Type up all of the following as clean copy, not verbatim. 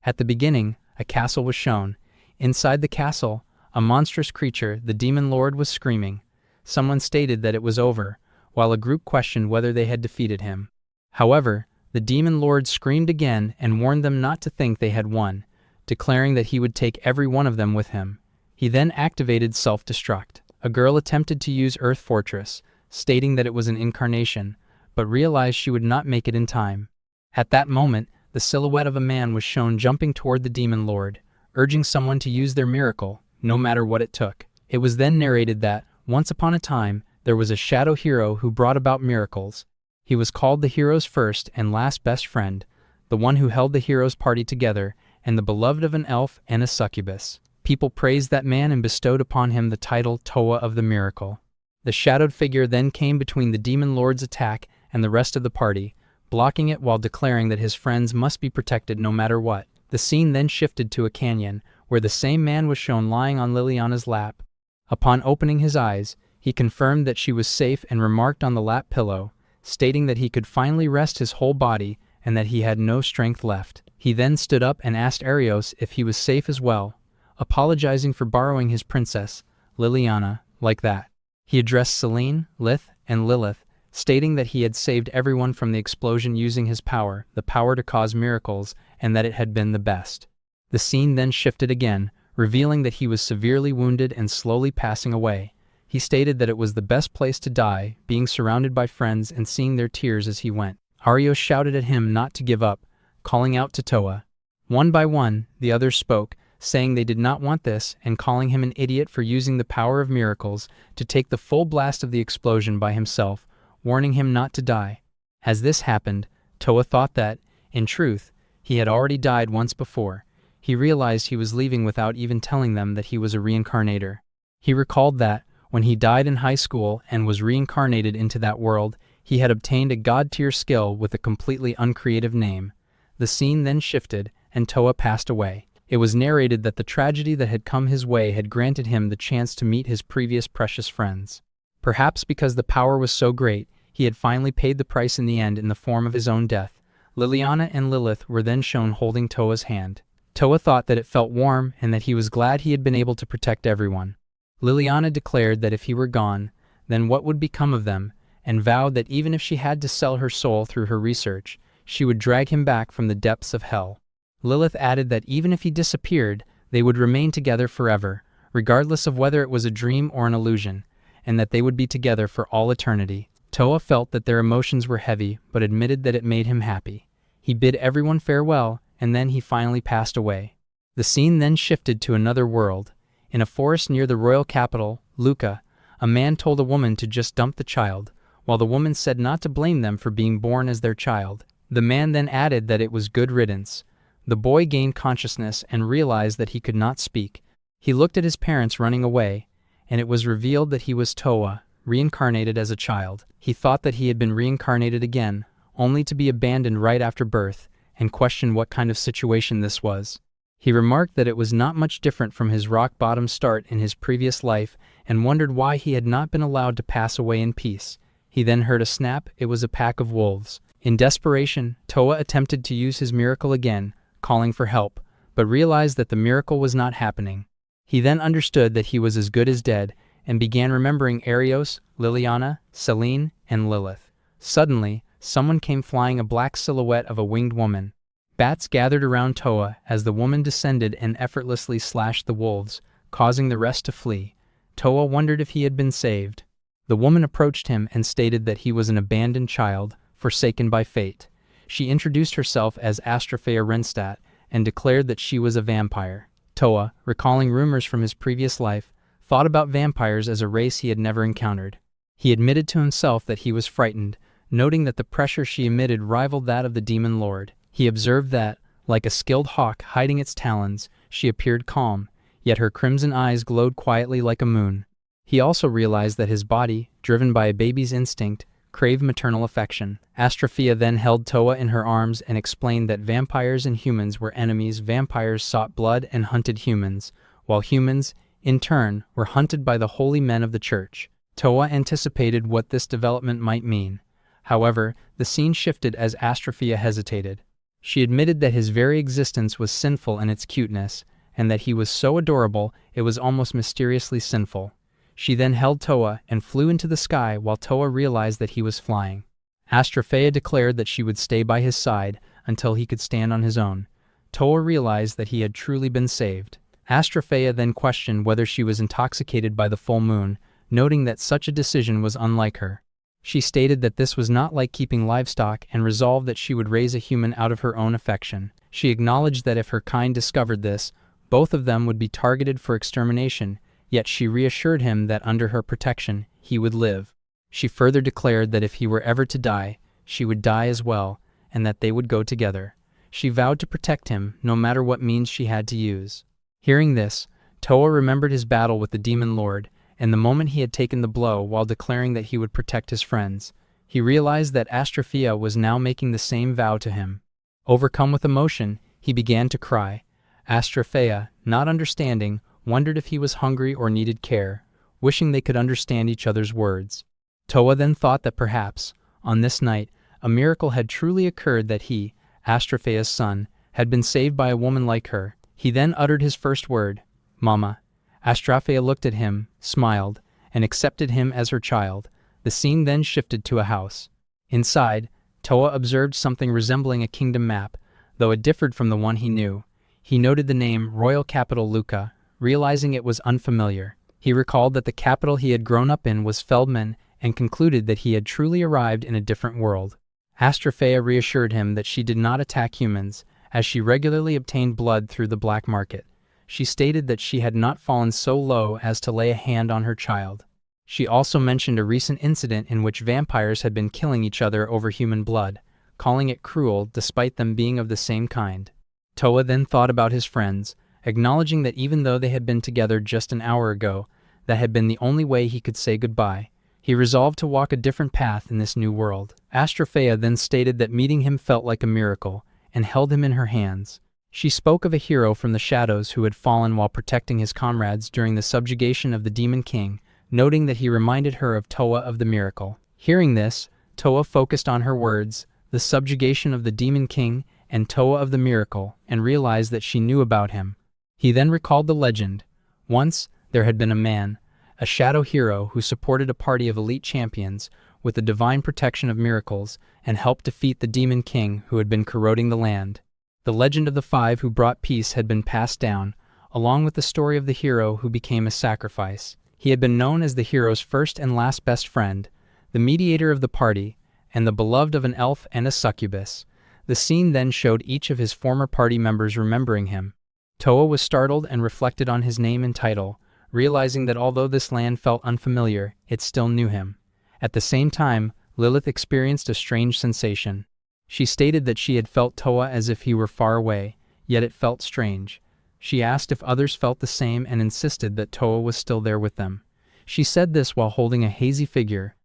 At the beginning, a castle was shown. Inside the castle, a monstrous creature, the demon lord, was screaming. Someone stated that it was over, while a group questioned whether they had defeated him. However, the demon lord screamed again and warned them not to think they had won, declaring that he would take every one of them with him. He then activated self-destruct. A girl attempted to use Earth Fortress, stating that it was an incarnation, but realized she would not make it in time. At that moment, the silhouette of a man was shown jumping toward the demon lord, urging someone to use their miracle, no matter what it took. It was then narrated that, once upon a time, there was a shadow hero who brought about miracles. He was called the hero's first and last best friend, the one who held the hero's party together, and the beloved of an elf and a succubus. People praised that man and bestowed upon him the title Towa of the Miracle. The shadowed figure then came between the demon lord's attack and the rest of the party, blocking it while declaring that his friends must be protected no matter what. The scene then shifted to a canyon, where the same man was shown lying on Liliana's lap. Upon opening his eyes, he confirmed that she was safe and remarked on the lap pillow, stating that he could finally rest his whole body and that he had no strength left. He then stood up and asked Arios if he was safe as well, apologizing for borrowing his princess, Liliana, like that. He addressed Selene, Lith, and Lilith, stating that he had saved everyone from the explosion using his power, the power to cause miracles, and that it had been the best. The scene then shifted again, revealing that he was severely wounded and slowly passing away. He stated that it was the best place to die, being surrounded by friends and seeing their tears as he went. Arios shouted at him not to give up, calling out to Towa. One by one, the others spoke, saying they did not want this and calling him an idiot for using the power of miracles to take the full blast of the explosion by himself, warning him not to die. As this happened, Towa thought that, in truth, he had already died once before. He realized he was leaving without even telling them that he was a reincarnator. He recalled that, when he died in high school and was reincarnated into that world, he had obtained a god-tier skill with a completely uncreative name. The scene then shifted, and Towa passed away. It was narrated that the tragedy that had come his way had granted him the chance to meet his previous precious friends. Perhaps because the power was so great, he had finally paid the price in the end in the form of his own death. Liliana and Lilith were then shown holding Towa's hand. Towa thought that it felt warm and that he was glad he had been able to protect everyone. Liliana declared that if he were gone, then what would become of them, and vowed that even if she had to sell her soul through her research, she would drag him back from the depths of hell. Lilith added that even if he disappeared, they would remain together forever, regardless of whether it was a dream or an illusion, and that they would be together for all eternity. Towa felt that their emotions were heavy, but admitted that it made him happy. He bid everyone farewell, and then he finally passed away. The scene then shifted to another world. In a forest near the royal capital, Luca, a man told a woman to just dump the child, while the woman said not to blame them for being born as their child. The man then added that it was good riddance. The boy gained consciousness and realized that he could not speak. He looked at his parents running away, and it was revealed that he was Towa, reincarnated as a child. He thought that he had been reincarnated again, only to be abandoned right after birth, and questioned what kind of situation this was. He remarked that it was not much different from his rock-bottom start in his previous life and wondered why he had not been allowed to pass away in peace. He then heard a snap. It was a pack of wolves. In desperation, Towa attempted to use his miracle again, calling for help, but realized that the miracle was not happening. He then understood that he was as good as dead and began remembering Arios, Liliana, Selene, and Lilith. Suddenly, someone came flying, a black silhouette of a winged woman. Bats gathered around Towa as the woman descended and effortlessly slashed the wolves, causing the rest to flee. Towa wondered if he had been saved. The woman approached him and stated that he was an abandoned child, forsaken by fate. She introduced herself as Astrophea Renstat and declared that she was a vampire. Towa, recalling rumors from his previous life, thought about vampires as a race he had never encountered. He admitted to himself that he was frightened, noting that the pressure she emitted rivaled that of the demon lord. He observed that, like a skilled hawk hiding its talons, she appeared calm, yet her crimson eyes glowed quietly like a moon. He also realized that his body, driven by a baby's instinct, craved maternal affection. Astrophea then held Towa in her arms and explained that vampires and humans were enemies. Vampires sought blood and hunted humans, while humans, in turn, were hunted by the holy men of the church. Towa anticipated what this development might mean. However, the scene shifted as Astrophea hesitated. She admitted that his very existence was sinful in its cuteness, and that he was so adorable it was almost mysteriously sinful. She then held Towa and flew into the sky while Towa realized that he was flying. Astrophea declared that she would stay by his side until he could stand on his own. Towa realized that he had truly been saved. Astrophea then questioned whether she was intoxicated by the full moon, noting that such a decision was unlike her. She stated that this was not like keeping livestock and resolved that she would raise a human out of her own affection. She acknowledged that if her kind discovered this, both of them would be targeted for extermination, yet she reassured him that under her protection, he would live. She further declared that if he were ever to die, she would die as well, and that they would go together. She vowed to protect him no matter what means she had to use. Hearing this, Towa remembered his battle with the demon lord, and the moment he had taken the blow while declaring that he would protect his friends. He realized that Astrophea was now making the same vow to him. Overcome with emotion, he began to cry. Astrophea, not understanding, wondered if he was hungry or needed care, wishing they could understand each other's words. Towa then thought that perhaps, on this night, a miracle had truly occurred, that he, Astrophea's son, had been saved by a woman like her. He then uttered his first word, "Mama." Astrophea looked at him, smiled, and accepted him as her child. The scene then shifted to a house. Inside, Towa observed something resembling a kingdom map, though it differed from the one he knew. He noted the name Royal Capital Luca, realizing it was unfamiliar. He recalled that the capital he had grown up in was Feldman, and concluded that he had truly arrived in a different world. Astrophea reassured him that she did not attack humans, as she regularly obtained blood through the black market. She stated that she had not fallen so low as to lay a hand on her child. She also mentioned a recent incident in which vampires had been killing each other over human blood, calling it cruel despite them being of the same kind. Towa then thought about his friends, acknowledging that even though they had been together just an hour ago, that had been the only way he could say goodbye. He resolved to walk a different path in this new world. Astrophea then stated that meeting him felt like a miracle, and held him in her hands. She spoke of a hero from the shadows who had fallen while protecting his comrades during the subjugation of the Demon King, noting that he reminded her of Towa of the miracle. Hearing this, Towa focused on her words, the subjugation of the Demon King and Towa of the miracle, and realized that she knew about him. He then recalled the legend. Once, there had been a man, a shadow hero who supported a party of elite champions with the divine protection of miracles and helped defeat the Demon King who had been corroding the land. The legend of the five who brought peace had been passed down, along with the story of the hero who became a sacrifice. He had been known as the hero's first and last best friend, the mediator of the party, and the beloved of an elf and a succubus. The scene then showed each of his former party members remembering him. Towa was startled and reflected on his name and title, realizing that although this land felt unfamiliar, it still knew him. At the same time, Lilith experienced a strange sensation. She stated that she had felt Towa as if he were far away, yet it felt strange. She asked if others felt the same and insisted that Towa was still there with them. She said this while holding a hazy figure.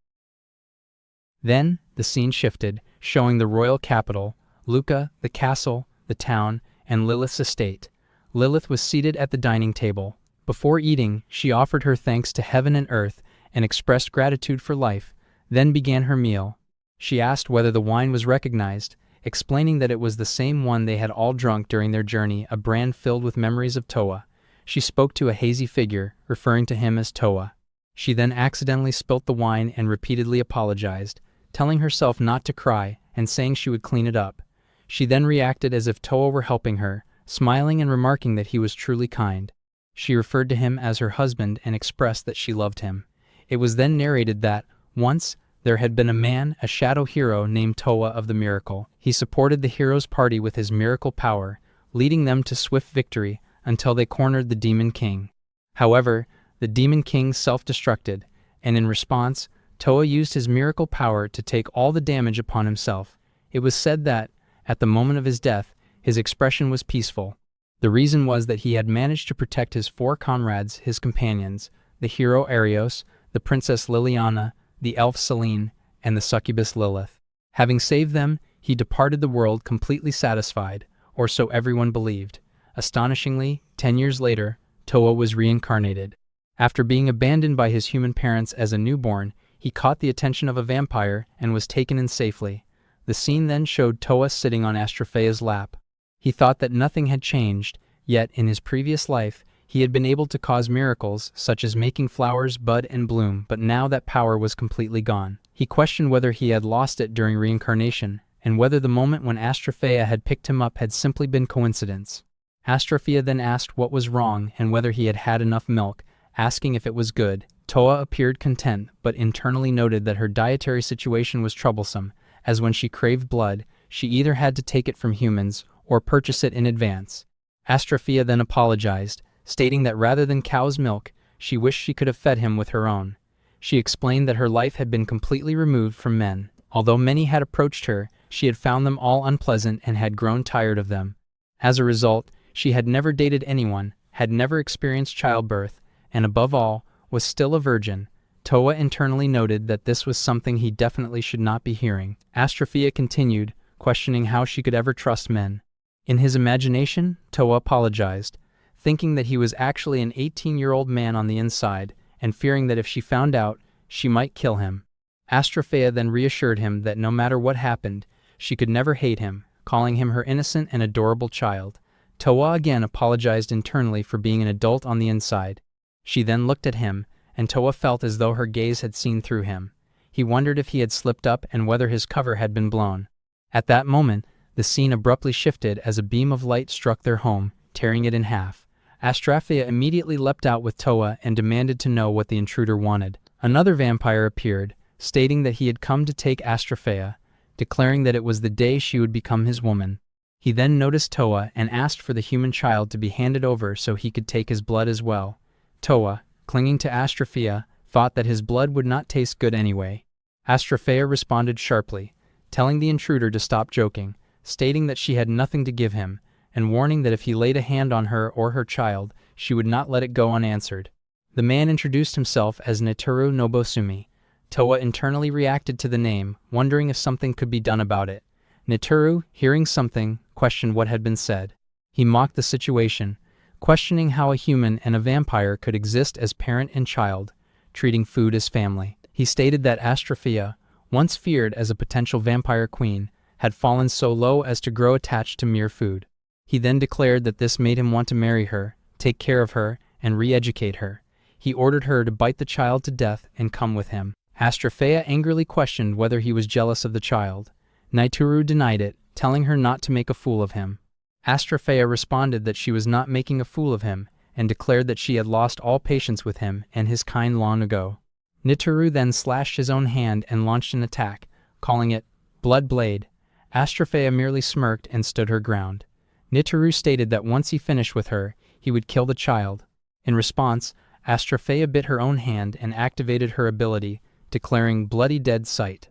Then, the scene shifted, showing the royal capital, Luca, the castle, the town, and Lilith's estate. Lilith was seated at the dining table. Before eating, she offered her thanks to heaven and earth and expressed gratitude for life, then began her meal. She asked whether the wine was recognized, explaining that it was the same one they had all drunk during their journey, a brand filled with memories of Towa. She spoke to a hazy figure, referring to him as Towa. She then accidentally spilt the wine and repeatedly apologized, telling herself not to cry and saying she would clean it up. She then reacted as if Towa were helping her, smiling and remarking that he was truly kind. She referred to him as her husband and expressed that she loved him. It was then narrated that, once, there had been a man, a shadow hero named Towa of the miracle. He supported the hero's party with his miracle power, leading them to swift victory until they cornered the Demon King. However, the Demon King self-destructed, and in response, Towa used his miracle power to take all the damage upon himself. It was said that, at the moment of his death, his expression was peaceful. The reason was that he had managed to protect his four comrades, his companions, the hero Arios, the princess Liliana, the elf Selene, and the succubus Lilith. Having saved them, he departed the world completely satisfied, or so everyone believed. Astonishingly, 10 years later, Towa was reincarnated. After being abandoned by his human parents as a newborn, he caught the attention of a vampire and was taken in safely. The scene then showed Towa sitting on Astrofea's lap. He thought that nothing had changed, yet in his previous life, he had been able to cause miracles such as making flowers bud and bloom, but now that power was completely gone. He questioned whether he had lost it during reincarnation, and whether the moment when Astrofea had picked him up had simply been coincidence. Astrofea then asked what was wrong and whether he had had enough milk, asking if it was good. Towa appeared content, but internally noted that her dietary situation was troublesome, as when she craved blood, she either had to take it from humans or purchase it in advance. Astrofea then apologized, stating that rather than cow's milk, she wished she could have fed him with her own. She explained that her life had been completely removed from men. Although many had approached her, she had found them all unpleasant and had grown tired of them. As a result, she had never dated anyone, had never experienced childbirth, and above all, was still a virgin. Towa internally noted that this was something he definitely should not be hearing. Astrofea continued, questioning how she could ever trust men. In his imagination, Towa apologized, thinking that he was actually an 18-year-old man on the inside, and fearing that if she found out, she might kill him. Astrofea then reassured him that no matter what happened, she could never hate him, calling him her innocent and adorable child. Towa again apologized internally for being an adult on the inside. She then looked at him, and Towa felt as though her gaze had seen through him. He wondered if he had slipped up and whether his cover had been blown. At that moment, the scene abruptly shifted as a beam of light struck their home, tearing it in half. Astrofea immediately leapt out with Towa and demanded to know what the intruder wanted. Another vampire appeared, stating that he had come to take Astrofea, declaring that it was the day she would become his woman. He then noticed Towa and asked for the human child to be handed over so he could take his blood as well. Towa, clinging to Astrofea, thought that his blood would not taste good anyway. Astrofea responded sharply, telling the intruder to stop joking, stating that she had nothing to give him, and warning that if he laid a hand on her or her child, she would not let it go unanswered. The man introduced himself as Netoru Nobosumi. Towa internally reacted to the name, wondering if something could be done about it. Netoru, hearing something, questioned what had been said. He mocked the situation, questioning how a human and a vampire could exist as parent and child, treating food as family. He stated that Astrofea, once feared as a potential vampire queen, had fallen so low as to grow attached to mere food. He then declared that this made him want to marry her, take care of her, and re-educate her. He ordered her to bite the child to death and come with him. Astrofea angrily questioned whether he was jealous of the child. Netoru denied it, telling her not to make a fool of him. Astrofea responded that she was not making a fool of him, and declared that she had lost all patience with him and his kind long ago. Netoru then slashed his own hand and launched an attack, calling it Blood Blade. Astrofea merely smirked and stood her ground. Netoru stated that once he finished with her, he would kill the child. In response, Astrofea bit her own hand and activated her ability, declaring Bloody Dead Sight.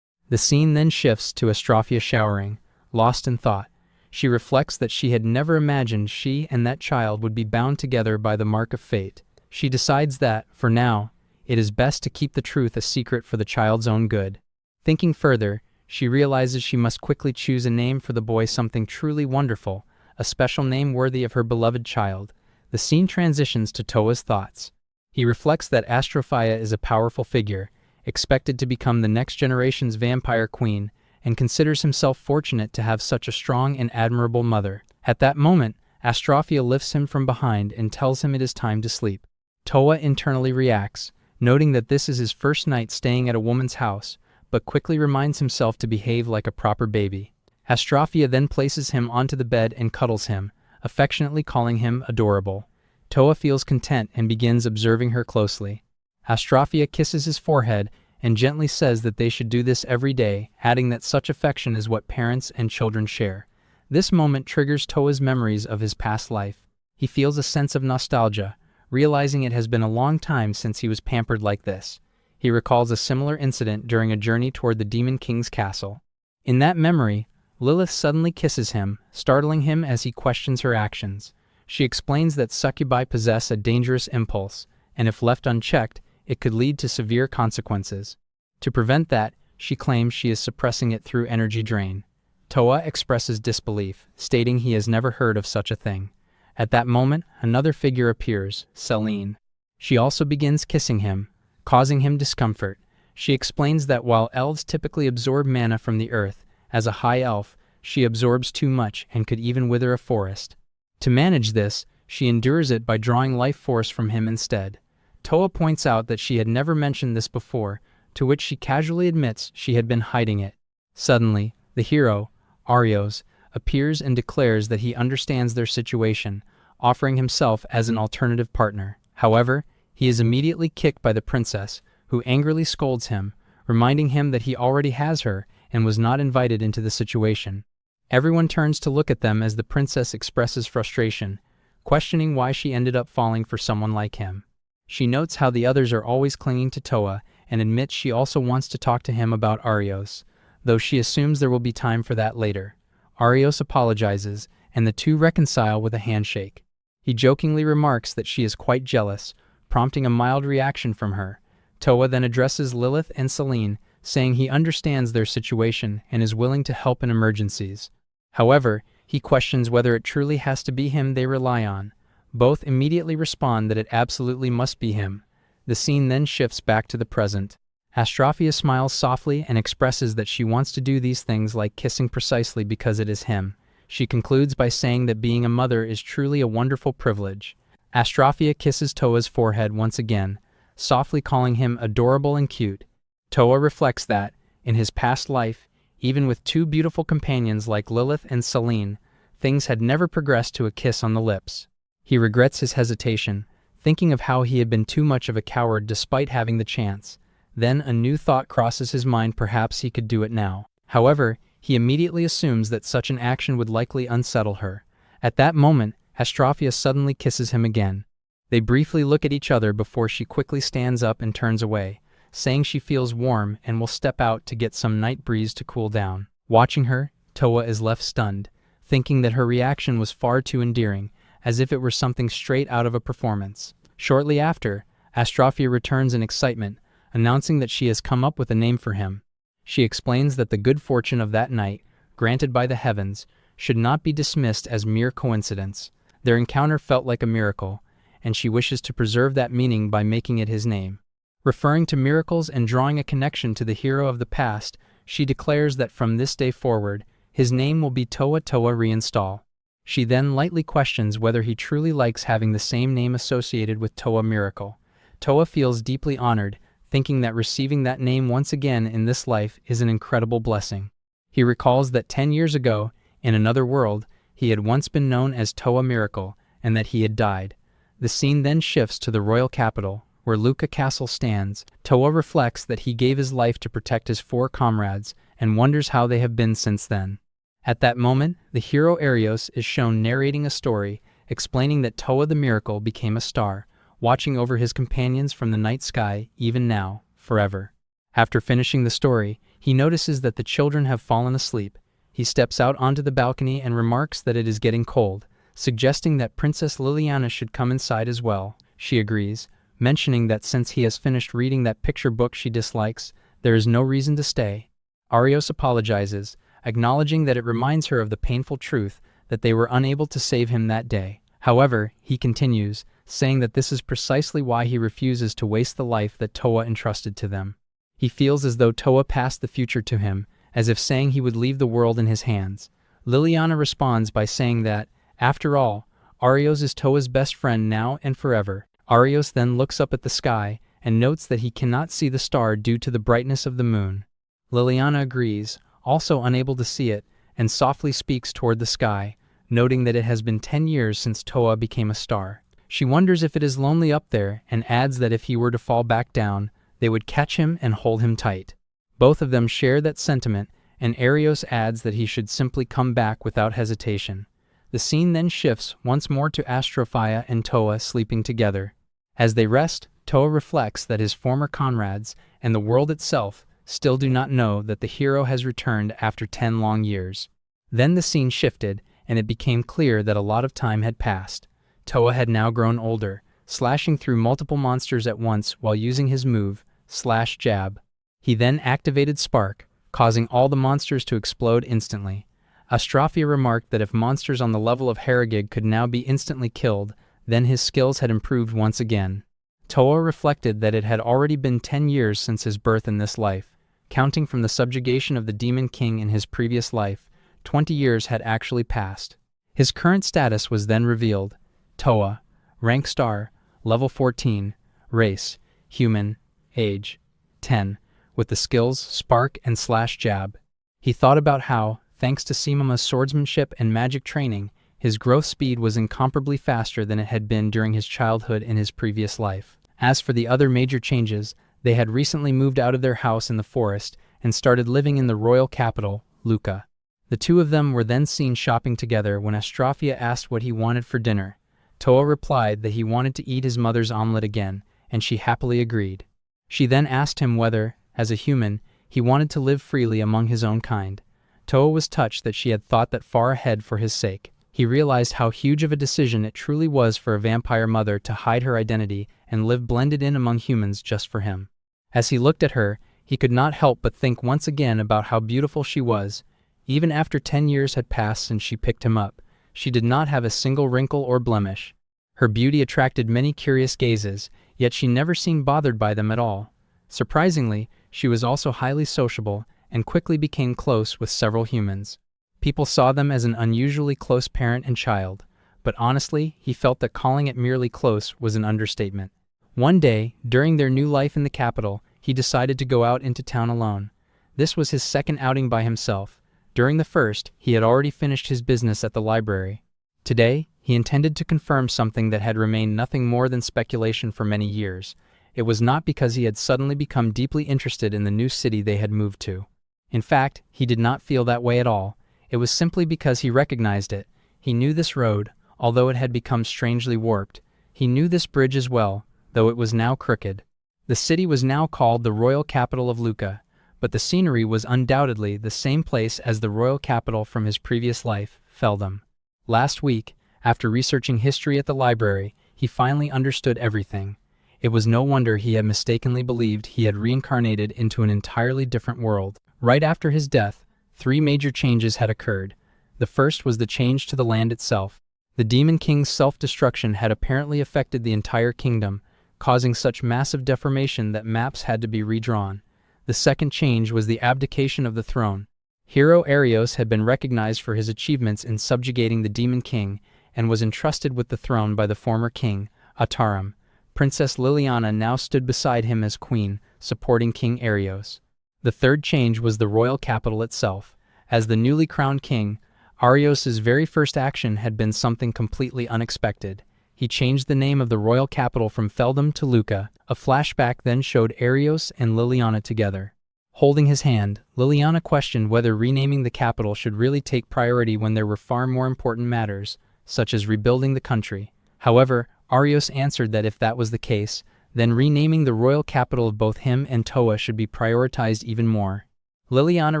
The scene then shifts to Astrofea showering, lost in thought. She reflects that she had never imagined she and that child would be bound together by the mark of fate. She decides that, for now, it is best to keep the truth a secret for the child's own good. Thinking further, she realizes she must quickly choose a name for the boy, something truly wonderful, a special name worthy of her beloved child. The scene transitions to Towa's thoughts. He reflects that Astrofea is a powerful figure, expected to become the next generation's vampire queen, and considers himself fortunate to have such a strong and admirable mother. At that moment, Astrofea lifts him from behind and tells him it is time to sleep. Towa internally reacts, noting that this is his first night staying at a woman's house, but quickly reminds himself to behave like a proper baby. Astrofea then places him onto the bed and cuddles him, affectionately calling him adorable. Towa feels content and begins observing her closely. Astrofea kisses his forehead and gently says that they should do this every day, adding that such affection is what parents and children share. This moment triggers Towa's memories of his past life. He feels a sense of nostalgia, realizing it has been a long time since he was pampered like this. He recalls a similar incident during a journey toward the Demon King's castle. In that memory, Lilith suddenly kisses him, startling him as he questions her actions. She explains that succubi possess a dangerous impulse, and if left unchecked, it could lead to severe consequences. To prevent that, she claims she is suppressing it through energy drain. Towa expresses disbelief, stating he has never heard of such a thing. At that moment, another figure appears, Celine. She also begins kissing him, causing him discomfort. She explains that while elves typically absorb mana from the earth, as a high elf, she absorbs too much and could even wither a forest. To manage this, she endures it by drawing life force from him instead. Towa points out that she had never mentioned this before, to which she casually admits she had been hiding it. Suddenly, the hero, Arios, appears and declares that he understands their situation, offering himself as an alternative partner. However, he is immediately kicked by the princess, who angrily scolds him, reminding him that he already has her and was not invited into the situation. Everyone turns to look at them as the princess expresses frustration, questioning why she ended up falling for someone like him. She notes how the others are always clinging to Towa and admits she also wants to talk to him about Arios, though she assumes there will be time for that later. Arios apologizes, and the two reconcile with a handshake. He jokingly remarks that she is quite jealous, prompting a mild reaction from her. Towa then addresses Lilith and Celine, saying he understands their situation and is willing to help in emergencies. However, he questions whether it truly has to be him they rely on. Both immediately respond that it absolutely must be him. The scene then shifts back to the present. Astrophia smiles softly and expresses that she wants to do these things like kissing precisely because it is him. She concludes by saying that being a mother is truly a wonderful privilege. Astrophia kisses Towa's forehead once again, softly calling him adorable and cute. Towa reflects that, in his past life, even with two beautiful companions like Lilith and Celine, things had never progressed to a kiss on the lips. He regrets his hesitation, thinking of how he had been too much of a coward despite having the chance. Then a new thought crosses his mind, perhaps he could do it now. However, he immediately assumes that such an action would likely unsettle her. At that moment, Astrophia suddenly kisses him again. They briefly look at each other before she quickly stands up and turns away, saying she feels warm and will step out to get some night breeze to cool down. Watching her, Towa is left stunned, thinking that her reaction was far too endearing, as if it were something straight out of a performance. Shortly after, Astrophia returns in excitement, announcing that she has come up with a name for him. She explains that the good fortune of that night, granted by the heavens, should not be dismissed as mere coincidence. Their encounter felt like a miracle, and she wishes to preserve that meaning by making it his name. Referring to miracles and drawing a connection to the hero of the past, she declares that from this day forward, his name will be Towa Reinstall. She then lightly questions whether he truly likes having the same name associated with Towa Miracle. Towa feels deeply honored, thinking that receiving that name once again in this life is an incredible blessing. He recalls that 10 years ago, in another world, he had once been known as Towa Miracle, and that he had died. The scene then shifts to the royal capital, where Luca Castle stands. Towa reflects that he gave his life to protect his 4 comrades, and wonders how they have been since then. At that moment, the hero Arios is shown narrating a story, explaining that Towa the Miracle became a star, watching over his companions from the night sky, even now, forever. After finishing the story, he notices that the children have fallen asleep. He steps out onto the balcony and remarks that it is getting cold, suggesting that Princess Liliana should come inside as well. She agrees, mentioning that since he has finished reading that picture book she dislikes, there is no reason to stay. Arios apologizes, acknowledging that it reminds her of the painful truth that they were unable to save him that day. However, he continues, saying that this is precisely why he refuses to waste the life that Towa entrusted to them. He feels as though Towa passed the future to him, as if saying he would leave the world in his hands. Liliana responds by saying that, after all, Arios is Towa's best friend now and forever. Arios then looks up at the sky and notes that he cannot see the star due to the brightness of the moon. Liliana agrees, also unable to see it, and softly speaks toward the sky, noting that it has been 10 years since Towa became a star. She wonders if it is lonely up there and adds that if he were to fall back down, they would catch him and hold him tight. Both of them share that sentiment, and Arios adds that he should simply come back without hesitation. The scene then shifts once more to Astrophia and Towa sleeping together. As they rest, Towa reflects that his former comrades and the world itself still do not know that the hero has returned after 10 long years. Then the scene shifted, and it became clear that a lot of time had passed. Towa had now grown older, slashing through multiple monsters at once while using his move, Slash Jab. He then activated Spark, causing all the monsters to explode instantly. Astrophia remarked that if monsters on the level of Harrogig could now be instantly killed, then his skills had improved once again. Towa reflected that it had already been 10 years since his birth in this life. Counting from the subjugation of the Demon King in his previous life, 20 years had actually passed. His current status was then revealed. Towa, rank star, level 14, race, human, age, 10, with the skills Spark and Slash Jab. He thought about how, thanks to Simama's swordsmanship and magic training, his growth speed was incomparably faster than it had been during his childhood in his previous life. As for the other major changes, they had recently moved out of their house in the forest and started living in the royal capital, Luca. The two of them were then seen shopping together when Astraphia asked what he wanted for dinner. Towa replied that he wanted to eat his mother's omelet again, and she happily agreed. She then asked him whether, as a human, he wanted to live freely among his own kind. Towa was touched that she had thought that far ahead for his sake. He realized how huge of a decision it truly was for a vampire mother to hide her identity and live blended in among humans just for him. As he looked at her, he could not help but think once again about how beautiful she was. Even after 10 years had passed since she picked him up, she did not have a single wrinkle or blemish. Her beauty attracted many curious gazes, yet she never seemed bothered by them at all. Surprisingly, she was also highly sociable and quickly became close with several humans. People saw them as an unusually close parent and child, but honestly, he felt that calling it merely close was an understatement. One day, during their new life in the capital, he decided to go out into town alone. This was his second outing by himself. During the first, he had already finished his business at the library. Today, he intended to confirm something that had remained nothing more than speculation for many years. It was not because he had suddenly become deeply interested in the new city they had moved to. In fact, he did not feel that way at all. It was simply because he recognized it. He knew this road, although it had become strangely warped. He knew this bridge as well, though it was now crooked. The city was now called the royal capital of Luca, but the scenery was undoubtedly the same place as the royal capital from his previous life, Feldham. Last week, after researching history at the library, he finally understood everything. It was no wonder he had mistakenly believed he had reincarnated into an entirely different world. Right after his death, 3 major changes had occurred. The first was the change to the land itself. The Demon King's self-destruction had apparently affected the entire kingdom, causing such massive deformation that maps had to be redrawn. The second change was the abdication of the throne. Hero Arios had been recognized for his achievements in subjugating the Demon King and was entrusted with the throne by the former king, Ataram. Princess Liliana now stood beside him as queen, supporting King Arios. The third change was the royal capital itself. As the newly crowned king, Arios's very first action had been something completely unexpected. He changed the name of the royal capital from Feldham to Luca. A flashback then showed Arios and Liliana together. Holding his hand, Liliana questioned whether renaming the capital should really take priority when there were far more important matters, such as rebuilding the country. However, Arios answered that if that was the case, then renaming the royal capital of both him and Towa should be prioritized even more. Liliana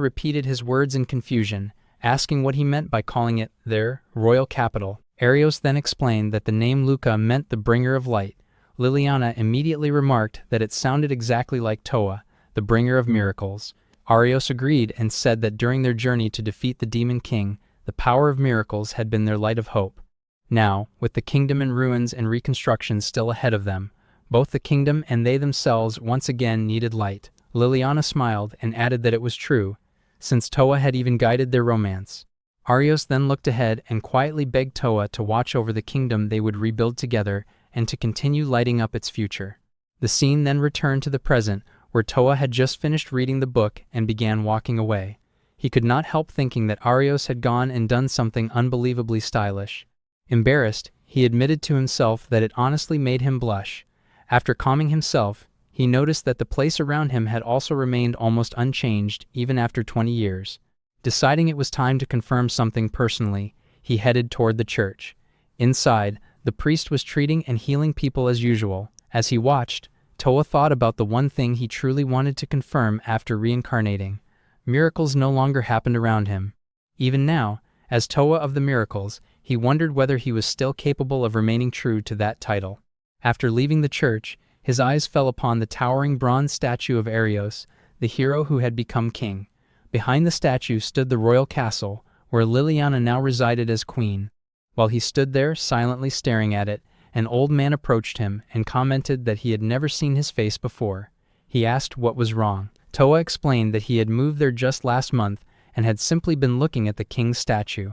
repeated his words in confusion, asking what he meant by calling it their royal capital. Arios then explained that the name Luca meant the bringer of light. Liliana immediately remarked that it sounded exactly like Towa, the bringer of miracles. Arios agreed and said that during their journey to defeat the Demon King, the power of miracles had been their light of hope. Now, with the kingdom in ruins and reconstruction still ahead of them, both the kingdom and they themselves once again needed light. Liliana smiled and added that it was true, since Towa had even guided their romance. Arios then looked ahead and quietly begged Towa to watch over the kingdom they would rebuild together and to continue lighting up its future. The scene then returned to the present, where Towa had just finished reading the book and began walking away. He could not help thinking that Arios had gone and done something unbelievably stylish. Embarrassed, he admitted to himself that it honestly made him blush. After calming himself, he noticed that the place around him had also remained almost unchanged even after 20 years. Deciding it was time to confirm something personally, he headed toward the church. Inside, the priest was treating and healing people as usual. As he watched, Towa thought about the one thing he truly wanted to confirm after reincarnating. Miracles no longer happened around him. Even now, as Towa of the miracles, he wondered whether he was still capable of remaining true to that title. After leaving the church, his eyes fell upon the towering bronze statue of Arios, the hero who had become king. Behind the statue stood the royal castle, where Liliana now resided as queen. While he stood there, silently staring at it, an old man approached him and commented that he had never seen his face before. He asked what was wrong. Towa explained that he had moved there just last month and had simply been looking at the king's statue.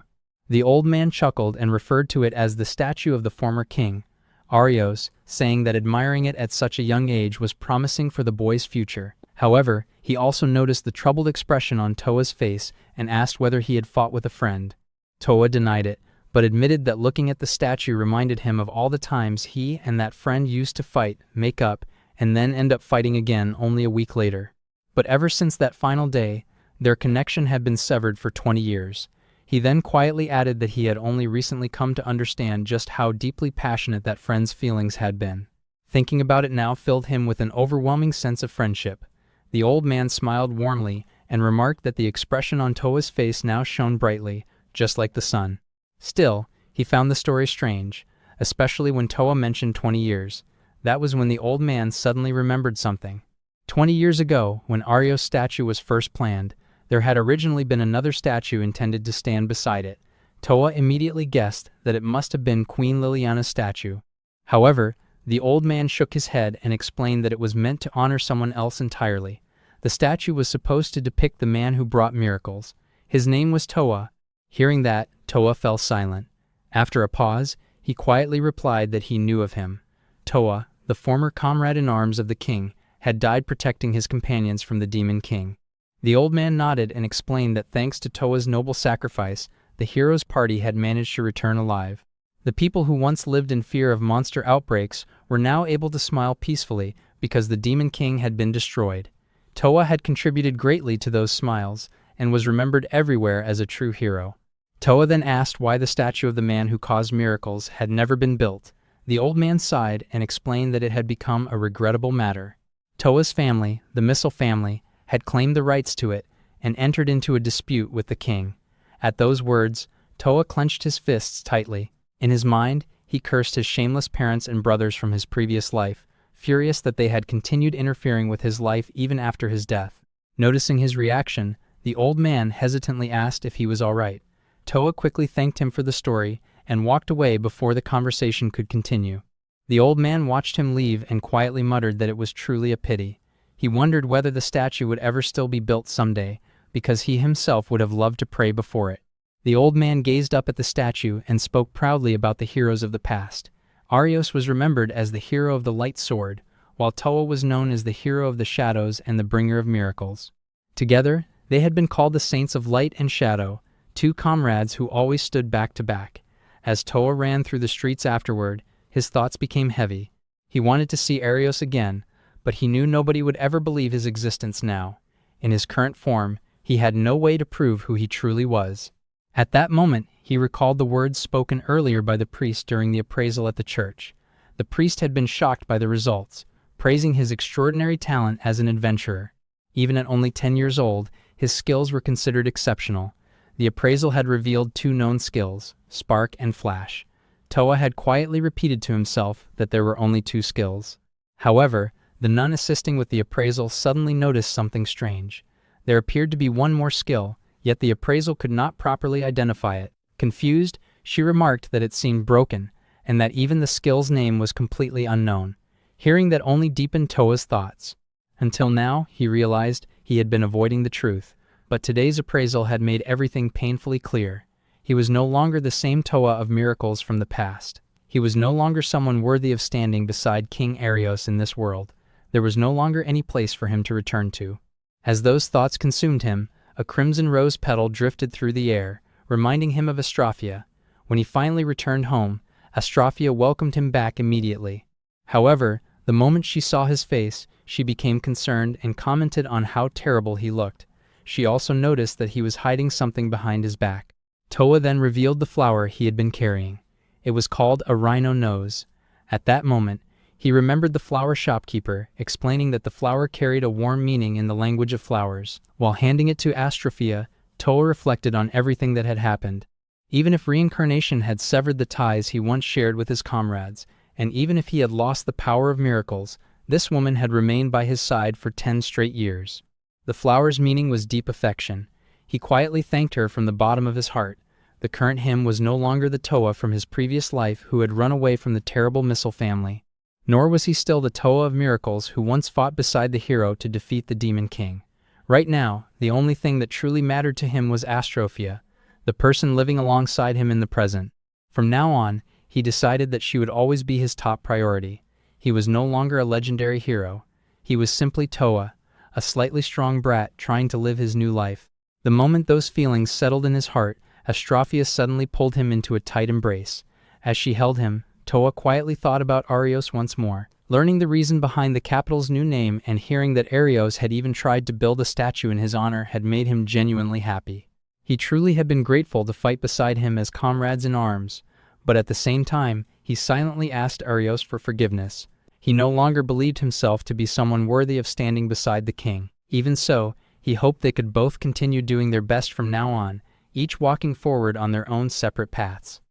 The old man chuckled and referred to it as the statue of the former king, Arios, saying that admiring it at such a young age was promising for the boy's future. However, he also noticed the troubled expression on Towa's face and asked whether he had fought with a friend. Towa denied it, but admitted that looking at the statue reminded him of all the times he and that friend used to fight, make up, and then end up fighting again only a week later. But ever since that final day, their connection had been severed for 20 years. He then quietly added that he had only recently come to understand just how deeply passionate that friend's feelings had been. Thinking about it now filled him with an overwhelming sense of friendship. The old man smiled warmly and remarked that the expression on Towa's face now shone brightly, just like the sun. Still, he found the story strange, especially when Towa mentioned 20 years. That was when the old man suddenly remembered something. 20 years ago, when Arios' statue was first planned, there had originally been another statue intended to stand beside it. Towa immediately guessed that it must have been Queen Liliana's statue. However, the old man shook his head and explained that it was meant to honor someone else entirely. The statue was supposed to depict the man who brought miracles. His name was Towa. Hearing that, Towa fell silent. After a pause, he quietly replied that he knew of him. Towa, the former comrade-in-arms of the king, had died protecting his companions from the demon king. The old man nodded and explained that thanks to Towa's noble sacrifice, the hero's party had managed to return alive. The people who once lived in fear of monster outbreaks were now able to smile peacefully because the demon king had been destroyed. Towa had contributed greatly to those smiles and was remembered everywhere as a true hero. Towa then asked why the statue of the man who caused miracles had never been built. The old man sighed and explained that it had become a regrettable matter. Towa's family, the Missile family, had claimed the rights to it and entered into a dispute with the king. At those words, Towa clenched his fists tightly. In his mind, he cursed his shameless parents and brothers from his previous life, furious that they had continued interfering with his life even after his death. Noticing his reaction, the old man hesitantly asked if he was all right. Towa quickly thanked him for the story and walked away before the conversation could continue. The old man watched him leave and quietly muttered that it was truly a pity. He wondered whether the statue would ever still be built someday, because he himself would have loved to pray before it. The old man gazed up at the statue and spoke proudly about the heroes of the past. Arios was remembered as the hero of the light sword, while Towa was known as the hero of the shadows and the bringer of miracles. Together, they had been called the Saints of Light and Shadow, two comrades who always stood back to back. As Towa ran through the streets afterward, his thoughts became heavy. He wanted to see Arios again, but he knew nobody would ever believe his existence now. In his current form, he had no way to prove who he truly was. At that moment, he recalled the words spoken earlier by the priest during the appraisal at the church. The priest had been shocked by the results, praising his extraordinary talent as an adventurer. Even at only 10 years old, his skills were considered exceptional. The appraisal had revealed two known skills, spark and flash. Towa had quietly repeated to himself that there were only two skills. However, the nun assisting with the appraisal suddenly noticed something strange. There appeared to be one more skill, yet the appraisal could not properly identify it. Confused, she remarked that it seemed broken, and that even the skill's name was completely unknown. Hearing that only deepened Towa's thoughts. Until now, he realized he had been avoiding the truth, but today's appraisal had made everything painfully clear. He was no longer the same Towa of miracles from the past. He was no longer someone worthy of standing beside King Arios in this world. There was no longer any place for him to return to. As those thoughts consumed him, a crimson rose petal drifted through the air, reminding him of Astraphia. When he finally returned home, Astraphia welcomed him back immediately. However, the moment she saw his face, she became concerned and commented on how terrible he looked. She also noticed that he was hiding something behind his back. Towa then revealed the flower he had been carrying. It was called a rhino nose. At that moment, he remembered the flower shopkeeper, explaining that the flower carried a warm meaning in the language of flowers. While handing it to Astraphia, Towa reflected on everything that had happened. Even if reincarnation had severed the ties he once shared with his comrades, and even if he had lost the power of miracles, this woman had remained by his side for 10 straight years. The flower's meaning was deep affection. He quietly thanked her from the bottom of his heart, The current him was no longer the Towa from his previous life who had run away from the terrible missile family. Nor was he still the Towa of miracles who once fought beside the hero to defeat the Demon King. Right now, the only thing that truly mattered to him was Astrophia, the person living alongside him in the present. From now on, he decided that she would always be his top priority. He was no longer a legendary hero. He was simply Towa, a slightly strong brat trying to live his new life. The moment those feelings settled in his heart, Astrophia suddenly pulled him into a tight embrace. As she held him, Towa quietly thought about Arios once more. Learning the reason behind the capital's new name and hearing that Arios had even tried to build a statue in his honor had made him genuinely happy. He truly had been grateful to fight beside him as comrades in arms, but at the same time, he silently asked Arios for forgiveness. He no longer believed himself to be someone worthy of standing beside the king. Even so, he hoped they could both continue doing their best from now on, each walking forward on their own separate paths.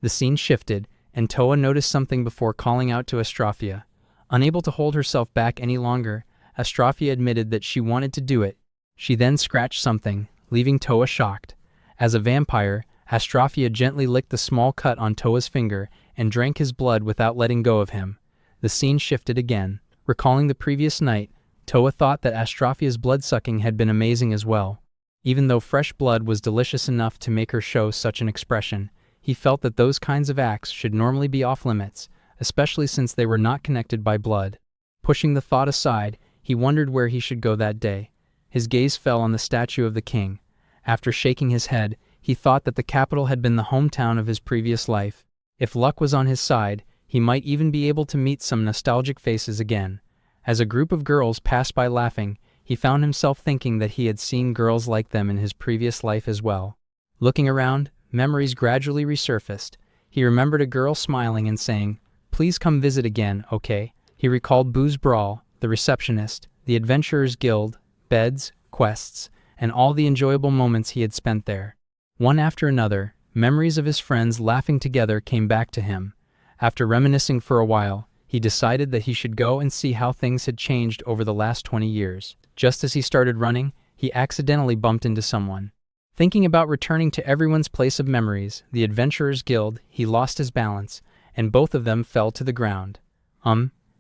The scene shifted, and Towa noticed something before calling out to Astrophia. Unable to hold herself back any longer, Astrophia admitted that she wanted to do it. She then scratched something, leaving Towa shocked. As a vampire, Astrophia gently licked the small cut on Towa's finger and drank his blood without letting go of him. The scene shifted again. Recalling the previous night, Towa thought that Astrophia's blood-sucking had been amazing as well. Even though fresh blood was delicious enough to make her show such an expression, he felt that those kinds of acts should normally be off-limits, especially since they were not connected by blood. Pushing the thought aside, he wondered where he should go that day. His gaze fell on the statue of the king. After shaking his head, he thought that the capital had been the hometown of his previous life. If luck was on his side, he might even be able to meet some nostalgic faces again. As a group of girls passed by laughing, he found himself thinking that he had seen girls like them in his previous life as well. Looking around, memories gradually resurfaced. He remembered a girl smiling and saying, "Please come visit again, okay?" He recalled Boo's Brawl, the receptionist, the Adventurers Guild, beds, quests, and all the enjoyable moments he had spent there. One after another, memories of his friends laughing together came back to him. After reminiscing for a while, he decided that he should go and see how things had changed over the last 20 years. Just as he started running, he accidentally bumped into someone. Thinking about returning to everyone's place of memories, the Adventurers Guild, he lost his balance, and both of them fell to the ground.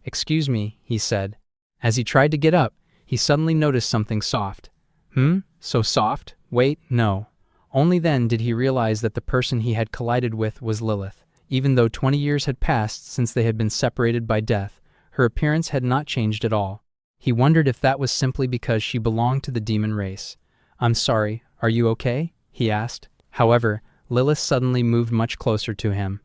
Excuse me," he said. As he tried to get up, he suddenly noticed something soft. So soft? Wait, no. Only then did he realize that the person he had collided with was Lilith. Even though 20 years had passed since they had been separated by death, her appearance had not changed at all. He wondered if that was simply because she belonged to the demon race. "I'm sorry, are you okay?" he asked. However, Lilith suddenly moved much closer to him.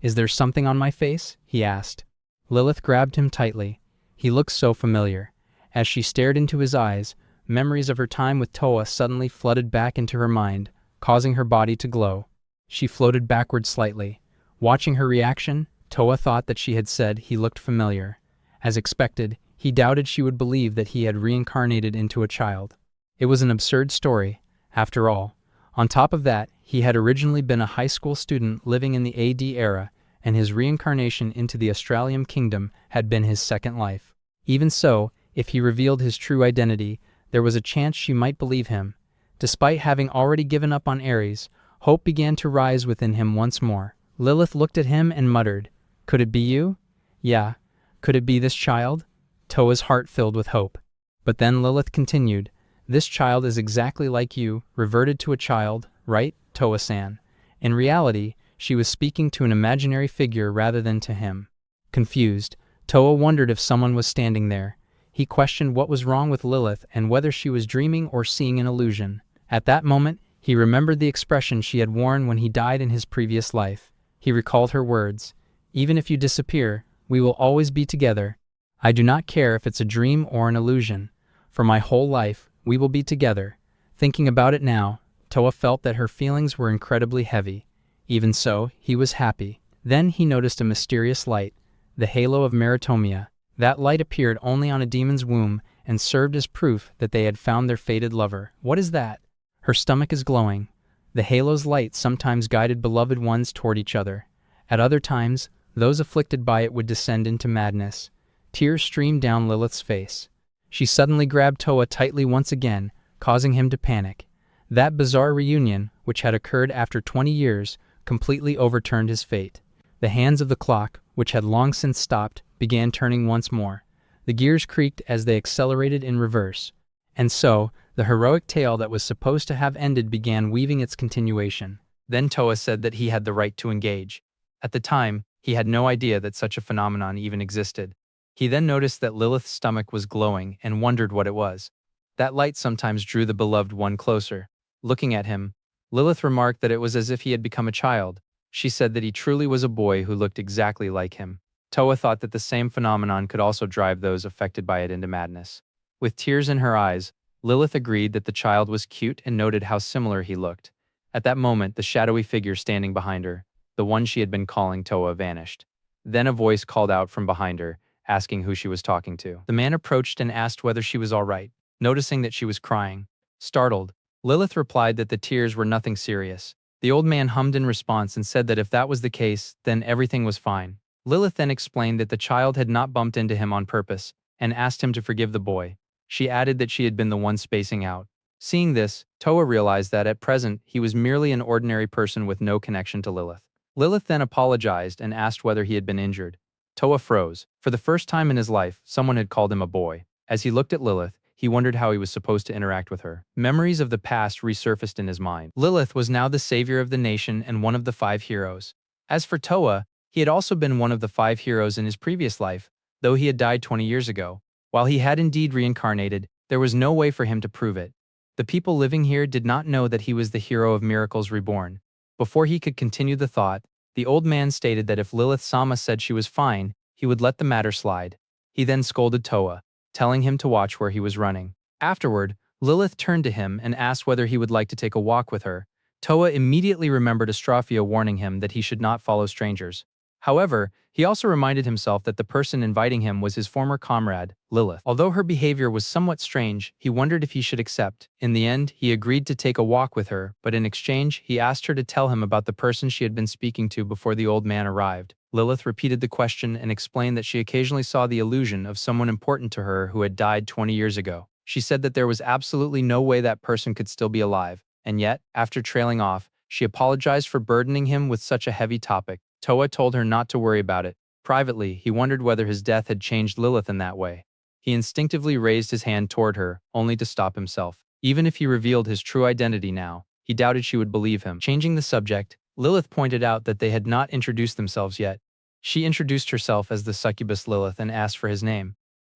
Is there something on my face?" he asked. Lilith grabbed him tightly. He looked so familiar. As she stared into his eyes, memories of her time with Towa suddenly flooded back into her mind, causing her body to glow. She floated backward slightly. Watching her reaction, Towa thought that she had said he looked familiar. As expected, he doubted she would believe that he had reincarnated into a child. It was an absurd story, after all. On top of that, he had originally been a high school student living in the AD era, and his reincarnation into the Australian kingdom had been his second life. Even so, if he revealed his true identity, there was a chance she might believe him. Despite having already given up on Ares, hope began to rise within him once more. Lilith looked at him and muttered, "Could it be you?" "Yeah. Could it be this child?" Towa's heart filled with hope. But then Lilith continued, "This child is exactly like you, reverted to a child, right, Towa-san?" In reality, she was speaking to an imaginary figure rather than to him. Confused, Towa wondered if someone was standing there. He questioned what was wrong with Lilith and whether she was dreaming or seeing an illusion. At that moment, he remembered the expression she had worn when he died in his previous life. He recalled her words, "Even if you disappear, we will always be together. I do not care if it's a dream or an illusion. For my whole life, we will be together." Thinking about it now, Towa felt that her feelings were incredibly heavy. Even so, he was happy. Then he noticed a mysterious light, the halo of Meritomia. That light appeared only on a demon's womb and served as proof that they had found their fated lover. "What is that?" Her stomach is glowing. The halo's light sometimes guided beloved ones toward each other. At other times, those afflicted by it would descend into madness. Tears streamed down Lilith's face. She suddenly grabbed Towa tightly once again, causing him to panic. That bizarre reunion, which had occurred after 20 years, completely overturned his fate. The hands of the clock, which had long since stopped, began turning once more. The gears creaked as they accelerated in reverse. And so, the heroic tale that was supposed to have ended began weaving its continuation. Then Towa said that he had the right to engage. At the time, he had no idea that such a phenomenon even existed. He then noticed that Lilith's stomach was glowing and wondered what it was. That light sometimes drew the beloved one closer. Looking at him, Lilith remarked that it was as if he had become a child. She said that he truly was a boy who looked exactly like him. Towa thought that the same phenomenon could also drive those affected by it into madness. With tears in her eyes, Lilith agreed that the child was cute and noted how similar he looked. At that moment, the shadowy figure standing behind her, the one she had been calling Towa, vanished. Then a voice called out from behind her, asking who she was talking to. The man approached and asked whether she was all right, noticing that she was crying. Startled, Lilith replied that the tears were nothing serious. The old man hummed in response and said that if that was the case, then everything was fine. Lilith then explained that the child had not bumped into him on purpose, and asked him to forgive the boy. She added that she had been the one spacing out. Seeing this, Towa realized that at present he was merely an ordinary person with no connection to Lilith. Lilith then apologized and asked whether he had been injured. Towa froze. For the first time in his life, someone had called him a boy. As he looked at Lilith, he wondered how he was supposed to interact with her. Memories of the past resurfaced in his mind. Lilith was now the savior of the nation and one of the 5 heroes. As for Towa, he had also been one of the 5 heroes in his previous life, though he had died 20 years ago. While he had indeed reincarnated, there was no way for him to prove it. The people living here did not know that he was the hero of miracles reborn. Before he could continue the thought, the old man stated that if Lilith-sama said she was fine, he would let the matter slide. He then scolded Towa, telling him to watch where he was running. Afterward, Lilith turned to him and asked whether he would like to take a walk with her. Towa immediately remembered Astraphia warning him that he should not follow strangers. However, he also reminded himself that the person inviting him was his former comrade, Lilith. Although her behavior was somewhat strange, he wondered if he should accept. In the end, he agreed to take a walk with her, but in exchange, he asked her to tell him about the person she had been speaking to before the old man arrived. Lilith repeated the question and explained that she occasionally saw the illusion of someone important to her who had died 20 years ago. She said that there was absolutely no way that person could still be alive, and yet, after trailing off, she apologized for burdening him with such a heavy topic. Towa told her not to worry about it. Privately, he wondered whether his death had changed Lilith in that way. He instinctively raised his hand toward her, only to stop himself. Even if he revealed his true identity now, he doubted she would believe him. Changing the subject, Lilith pointed out that they had not introduced themselves yet. She introduced herself as the succubus Lilith and asked for his name.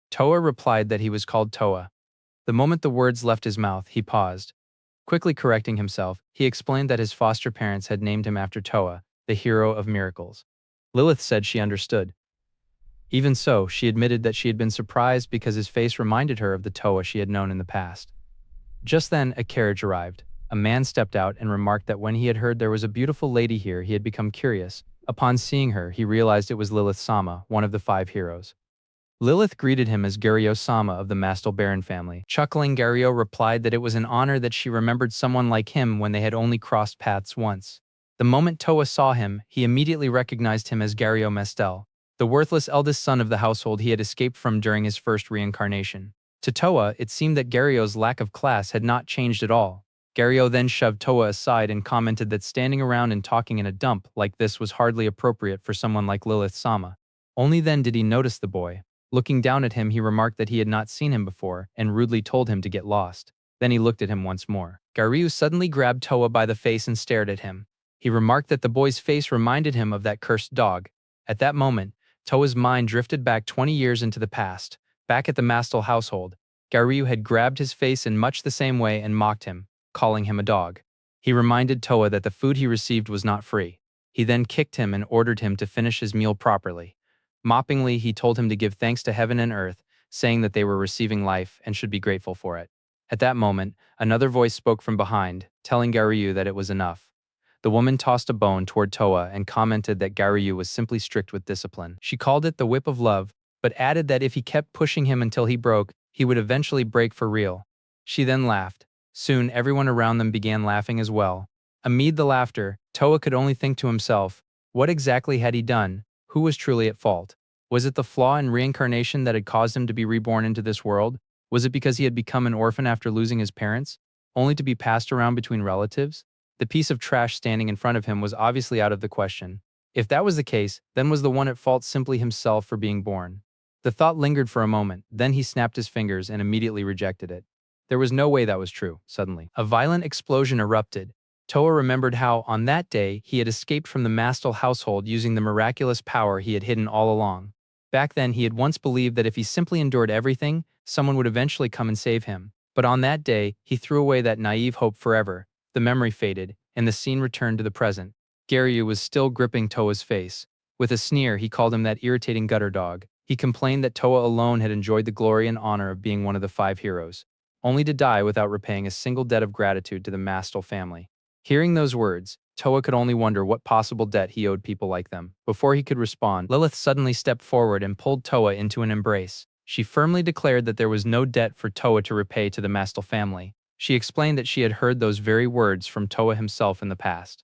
Towa replied that he was called Towa. The moment the words left his mouth, he paused. Quickly correcting himself, he explained that his foster parents had named him after Towa, the hero of miracles. Lilith said she understood. Even so, she admitted that she had been surprised because his face reminded her of the Towa she had known in the past. Just then, a carriage arrived. A man stepped out and remarked that when he had heard there was a beautiful lady here, he had become curious. Upon seeing her, he realized it was Lilith-sama, one of the 5 heroes. Lilith greeted him as Garyo-sama of the Mastel Baron family. Chuckling, Garyo replied that it was an honor that she remembered someone like him when they had only crossed paths once. The moment Towa saw him, he immediately recognized him as Garyo Mastel, the worthless eldest son of the household he had escaped from during his first reincarnation. To Towa, it seemed that Garyo's lack of class had not changed at all. Garyo then shoved Towa aside and commented that standing around and talking in a dump like this was hardly appropriate for someone like Lilith-sama. Only then did he notice the boy. Looking down at him, he remarked that he had not seen him before and rudely told him to get lost. Then he looked at him once more. Garyo suddenly grabbed Towa by the face and stared at him. He remarked that the boy's face reminded him of that cursed dog. At that moment, Towa's mind drifted back 20 years into the past. Back at the Mastel household, Garyo had grabbed his face in much the same way and mocked him, calling him a dog. He reminded Towa that the food he received was not free. He then kicked him and ordered him to finish his meal properly. Moppingly, he told him to give thanks to heaven and earth, saying that they were receiving life and should be grateful for it. At that moment, another voice spoke from behind, telling Garyo that it was enough. The woman tossed a bone toward Towa and commented that Garyo was simply strict with discipline. She called it the whip of love, but added that if he kept pushing him until he broke, he would eventually break for real. She then laughed. Soon, everyone around them began laughing as well. Amid the laughter, Towa could only think to himself, what exactly had he done? Who was truly at fault? Was it the flaw in reincarnation that had caused him to be reborn into this world? Was it because he had become an orphan after losing his parents? only to be passed around between relatives? The piece of trash standing in front of him was obviously out of the question. If that was the case, then was the one at fault simply himself for being born? The thought lingered for a moment, then he snapped his fingers and immediately rejected it. There was no way that was true. Suddenly, a violent explosion erupted. Towa remembered how, on that day, he had escaped from the Mastel household using the miraculous power he had hidden all along. Back then, he had once believed that if he simply endured everything, someone would eventually come and save him. But on that day, he threw away that naive hope forever. The memory faded, and the scene returned to the present. Garyu was still gripping Towa's face. With a sneer, he called him that irritating gutter dog. He complained that Towa alone had enjoyed the glory and honor of being one of the 5 heroes, only to die without repaying a single debt of gratitude to the Mastel family. Hearing those words, Towa could only wonder what possible debt he owed people like them. Before he could respond, Lilith suddenly stepped forward and pulled Towa into an embrace. She firmly declared that there was no debt for Towa to repay to the Mastel family. She explained that she had heard those very words from Towa himself in the past.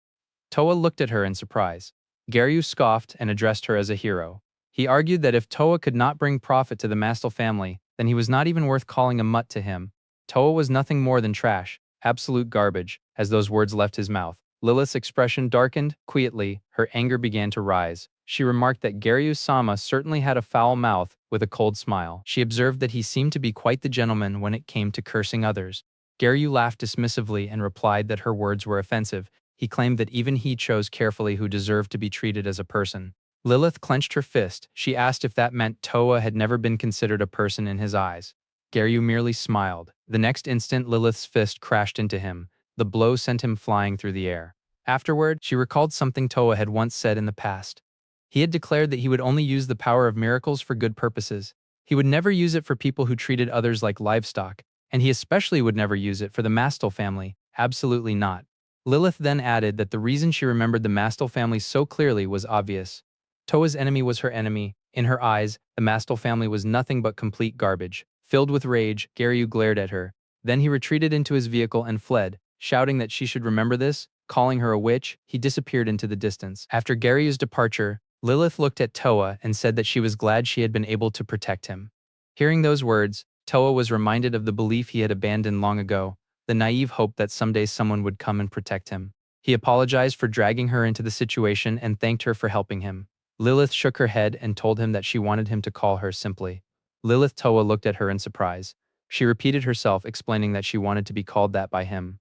Towa looked at her in surprise. Garyu scoffed and addressed her as a hero. He argued that if Towa could not bring profit to the Mastel family, then he was not even worth calling a mutt to him. Towa was nothing more than trash, absolute garbage. As those words left his mouth, Lilith's expression darkened. Quietly, her anger began to rise. She remarked that Garyu-sama certainly had a foul mouth. With a cold smile, she observed that he seemed to be quite the gentleman when it came to cursing others. Garyu laughed dismissively and replied that her words were offensive. He claimed that even he chose carefully who deserved to be treated as a person. Lilith clenched her fist. She asked if that meant Towa had never been considered a person in his eyes. Garyu merely smiled. The next instant, Lilith's fist crashed into him. The blow sent him flying through the air. Afterward, she recalled something Towa had once said in the past. He had declared that he would only use the power of miracles for good purposes. He would never use it for people who treated others like livestock, and he especially would never use it for the Mastel family. Absolutely not. Lilith then added that the reason she remembered the Mastel family so clearly was obvious. Towa's enemy was her enemy. In her eyes, the Mastel family was nothing but complete garbage. Filled with rage, Garyu glared at her. Then he retreated into his vehicle and fled, shouting that she should remember this. Calling her a witch, he disappeared into the distance. After Garyu's departure, Lilith looked at Towa and said that she was glad she had been able to protect him. Hearing those words, Towa was reminded of the belief he had abandoned long ago, the naive hope that someday someone would come and protect him. He apologized for dragging her into the situation and thanked her for helping him. Lilith shook her head and told him that she wanted him to call her simply. Towa looked at her in surprise. She repeated herself, explaining that she wanted to be called that by him.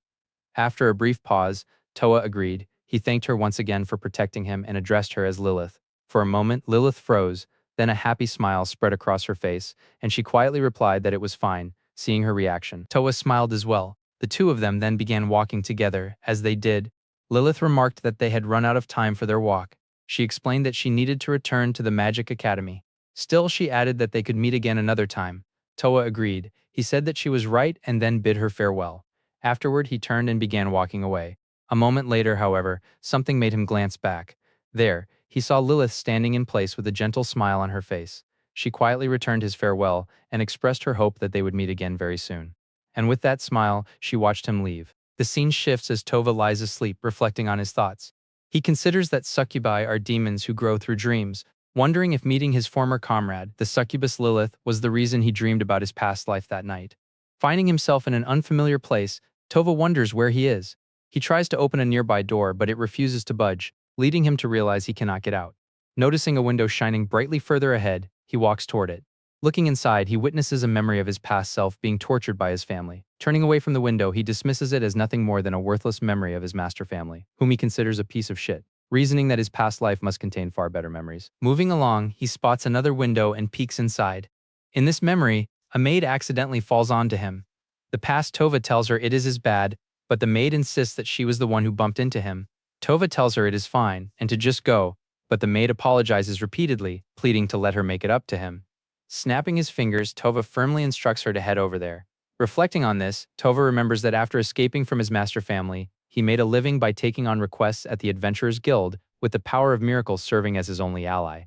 After a brief pause, Towa agreed. He thanked her once again for protecting him and addressed her as Lilith. For a moment, Lilith froze, then a happy smile spread across her face, and she quietly replied that it was fine. Seeing her reaction, Towa smiled as well. The two of them then began walking together. As they did, Lilith remarked that they had run out of time for their walk. She explained that she needed to return to the Magic Academy. Still, she added that they could meet again another time. Towa agreed. He said that she was right and then bid her farewell. Afterward, he turned and began walking away. A moment later, however, something made him glance back. There, he saw Lilith standing in place with a gentle smile on her face. She quietly returned his farewell and expressed her hope that they would meet again very soon. And with that smile, she watched him leave. The scene shifts as Towa lies asleep, reflecting on his thoughts. He considers that succubi are demons who grow through dreams, wondering if meeting his former comrade, the succubus Lilith, was the reason he dreamed about his past life that night. Finding himself in an unfamiliar place, Towa wonders where he is. He tries to open a nearby door, but it refuses to budge, leading him to realize he cannot get out. Noticing a window shining brightly further ahead, he walks toward it. Looking inside, he witnesses a memory of his past self being tortured by his family. Turning away from the window, he dismisses it as nothing more than a worthless memory of his master family, whom he considers a piece of shit, reasoning that his past life must contain far better memories. Moving along, he spots another window and peeks inside. In this memory, a maid accidentally falls onto him. The past Towa tells her it is his bad, but the maid insists that she was the one who bumped into him. Towa tells her it is fine, and to just go, but the maid apologizes repeatedly, pleading to let her make it up to him. Snapping his fingers, Towa firmly instructs her to head over there. Reflecting on this, Towa remembers that after escaping from his master family, he made a living by taking on requests at the Adventurers Guild, with the power of miracles serving as his only ally.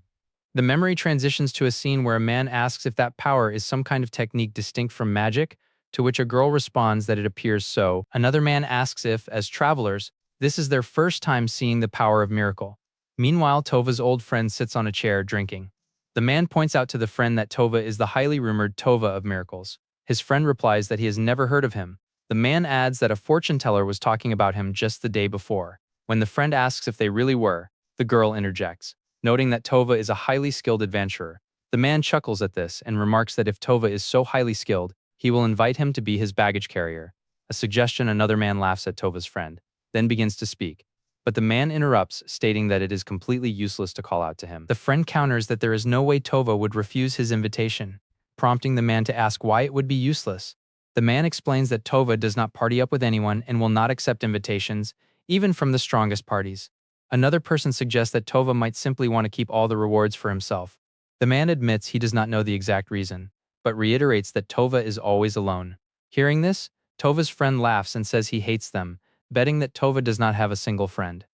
The memory transitions to a scene where a man asks if that power is some kind of technique distinct from magic, to which a girl responds that it appears so. Another man asks if, as travelers, this is their first time seeing the power of miracle. Meanwhile, Tova's old friend sits on a chair drinking. The man points out to the friend that Towa is the highly rumored Towa of miracles. His friend replies that he has never heard of him. The man adds that a fortune teller was talking about him just the day before. When the friend asks if they really were, the girl interjects, noting that Towa is a highly skilled adventurer. The man chuckles at this and remarks that if Towa is so highly skilled, he will invite him to be his baggage carrier, a suggestion. Another man laughs at Tova's friend, then begins to speak. But the man interrupts, stating that it is completely useless to call out to him. The friend counters that there is no way Towa would refuse his invitation, prompting the man to ask why it would be useless. The man explains that Towa does not party up with anyone and will not accept invitations, even from the strongest parties. Another person suggests that Towa might simply want to keep all the rewards for himself. The man admits he does not know the exact reason, but reiterates that Towa is always alone. Hearing this, Towa's friend laughs and says he hates them, betting that Towa does not have a single friend.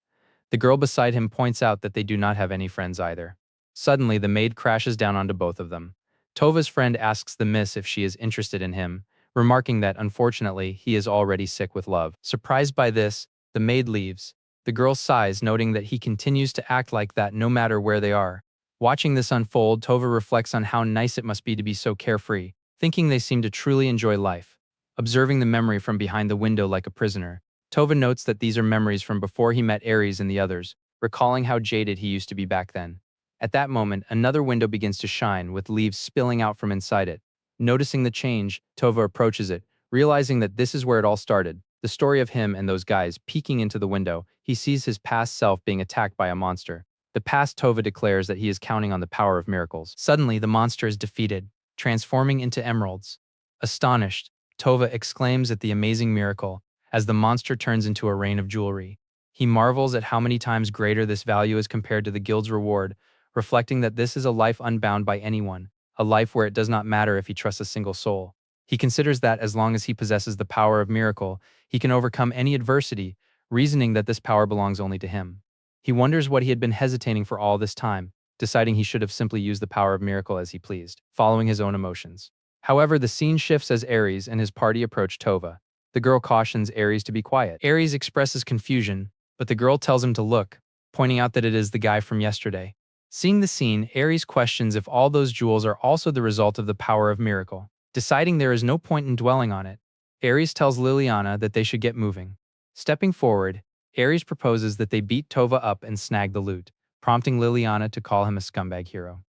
The girl beside him points out that they do not have any friends either. Suddenly, the maid crashes down onto both of them. Towa's friend asks the miss if she is interested in him, remarking that, unfortunately, he is already sick with love. Surprised by this, the maid leaves. The girl sighs, noting that he continues to act like that no matter where they are. Watching this unfold, Towa reflects on how nice it must be to be so carefree, thinking they seem to truly enjoy life. Observing the memory from behind the window like a prisoner, Towa notes that these are memories from before he met Ares and the others, recalling how jaded he used to be back then. At that moment, another window begins to shine, with leaves spilling out from inside it. Noticing the change, Towa approaches it, realizing that this is where it all started. The story of him and those guys peeking into the window, he sees his past self being attacked by a monster. The past Towa declares that he is counting on the power of miracles. Suddenly, the monster is defeated, transforming into emeralds. Astonished, Towa exclaims at the amazing miracle, as the monster turns into a rain of jewelry. He marvels at how many times greater this value is compared to the guild's reward, reflecting that this is a life unbound by anyone, a life where it does not matter if he trusts a single soul. He considers that as long as he possesses the power of miracle, he can overcome any adversity, reasoning that this power belongs only to him. He wonders what he had been hesitating for all this time, deciding he should have simply used the power of miracle as he pleased, following his own emotions. However, the scene shifts as Ares and his party approach Towa. The girl cautions Ares to be quiet. Ares expresses confusion, but the girl tells him to look, pointing out that it is the guy from yesterday. Seeing the scene, Ares questions if all those jewels are also the result of the power of miracle. Deciding there is no point in dwelling on it, Ares tells Liliana that they should get moving. Stepping forward, Ares proposes that they beat Towa up and snag the loot, prompting Liliana to call him a scumbag hero.